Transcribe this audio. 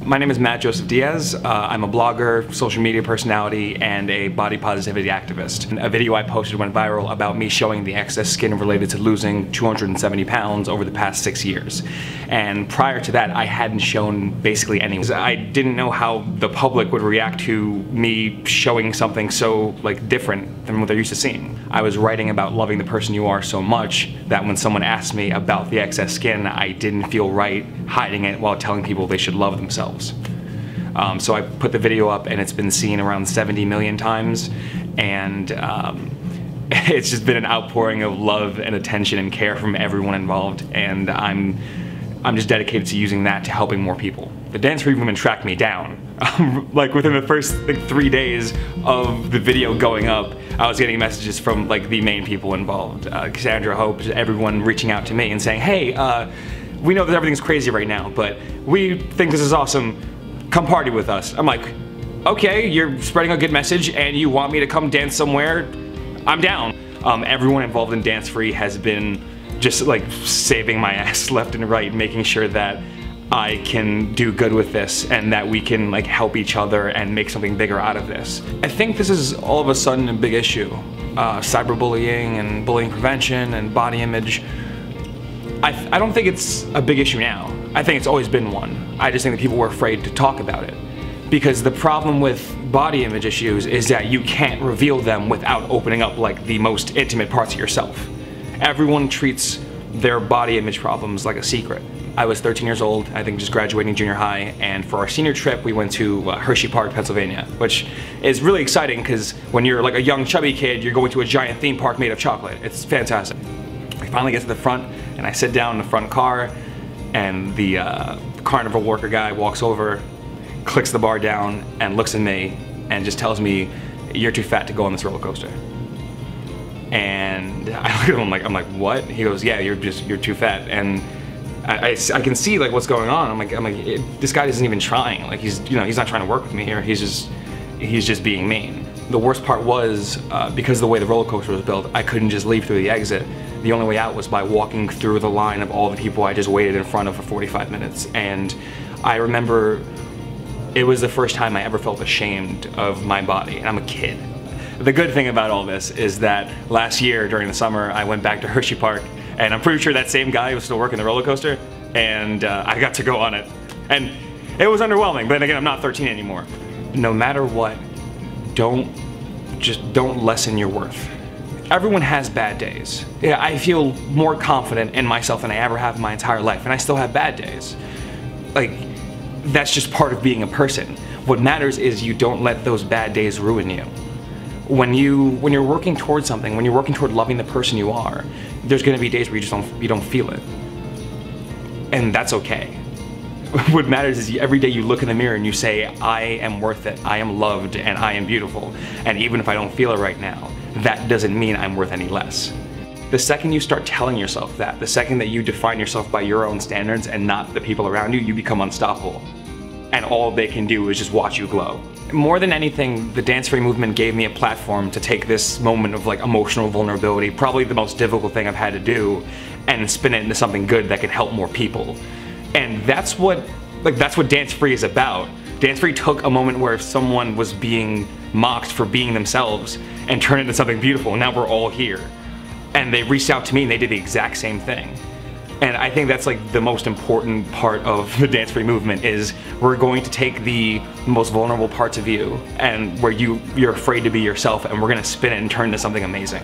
My name is Matt Joseph Diaz. I'm a blogger, social media personality, and a body positivity activist. A video I posted went viral about me showing the excess skin related to losing 270 pounds over the past 6 years. And prior to that, I hadn't shown basically any. I didn't know how the public would react to me showing something so different than what they're used to seeing. I was writing about loving the person you are so much that when someone asked me about the excess skin, I didn't feel right hiding it while telling people they should love themselves. So I put the video up and it's been seen around 70 million times, and it's just been an outpouring of love and attention and care from everyone involved, and I'm just dedicated to using that to helping more people. The Dance Free movement tracked me down. Within the first 3 days of the video going up, I was getting messages from the main people involved. Cassandra Hope, everyone reaching out to me and saying, hey, we know that everything's crazy right now, but we think this is awesome. Come party with us. I'm like, okay, you're spreading a good message and you want me to come dance somewhere? I'm down. Everyone involved in Dance Free has been just saving my ass left and right, making sure that I can do good with this and that we can help each other and make something bigger out of this. I think this is all of a sudden a big issue. Cyberbullying and bullying prevention and body image. I don't think it's a big issue now. I think it's always been one. I just think that people were afraid to talk about it. Because the problem with body image issues is that you can't reveal them without opening up the most intimate parts of yourself. Everyone treats their body image problems like a secret. I was 13 years old, I think just graduating junior high, and for our senior trip we went to Hershey Park, Pennsylvania, which is really exciting because when you're a young chubby kid, you're going to a giant theme park made of chocolate. It's fantastic. I finally get to the front and I sit down in the front car, and the carnival worker guy walks over, clicks the bar down, and looks at me and just tells me, you're too fat to go on this roller coaster. And I look at him, I'm like, what? He goes, yeah, you're too fat. And I can see what's going on. I'm like, this guy isn't even trying. He's not trying to work with me here. He's just being mean. The worst part was, because of the way the roller coaster was built, I couldn't just leave through the exit. The only way out was by walking through the line of all the people I just waited in front of for 45 minutes. And I remember it was the first time I ever felt ashamed of my body, and I'm a kid. The good thing about all this is that last year during the summer I went back to Hershey Park, and I'm pretty sure that same guy was still working the roller coaster, and I got to go on it. And it was underwhelming, but again, I'm not 13 anymore. No matter what, don't lessen your worth. Everyone has bad days. Yeah, I feel more confident in myself than I ever have in my entire life, and I still have bad days. That's just part of being a person. What matters is you don't let those bad days ruin you. When you're working towards something, when you're working toward loving the person you are, there's gonna be days where you don't feel it. And that's okay. What matters is every day you look in the mirror and you say, I am worth it, I am loved, and I am beautiful. And even if I don't feel it right now, that doesn't mean I'm worth any less. The second you start telling yourself that, the second that you define yourself by your own standards and not the people around you, you become unstoppable. And all they can do is just watch you glow. More than anything, the Dance Free movement gave me a platform to take this moment of emotional vulnerability, probably the most difficult thing I've had to do, and spin it into something good that can help more people. And that's what Dance Free is about. Dance Free took a moment where someone was being mocked for being themselves and turned it into something beautiful, and now we're all here. And they reached out to me and they did the exact same thing. And I think that's the most important part of the Dance Free movement is we're going to take the most vulnerable parts of you and where you're afraid to be yourself, and we're gonna spin it and turn it into something amazing.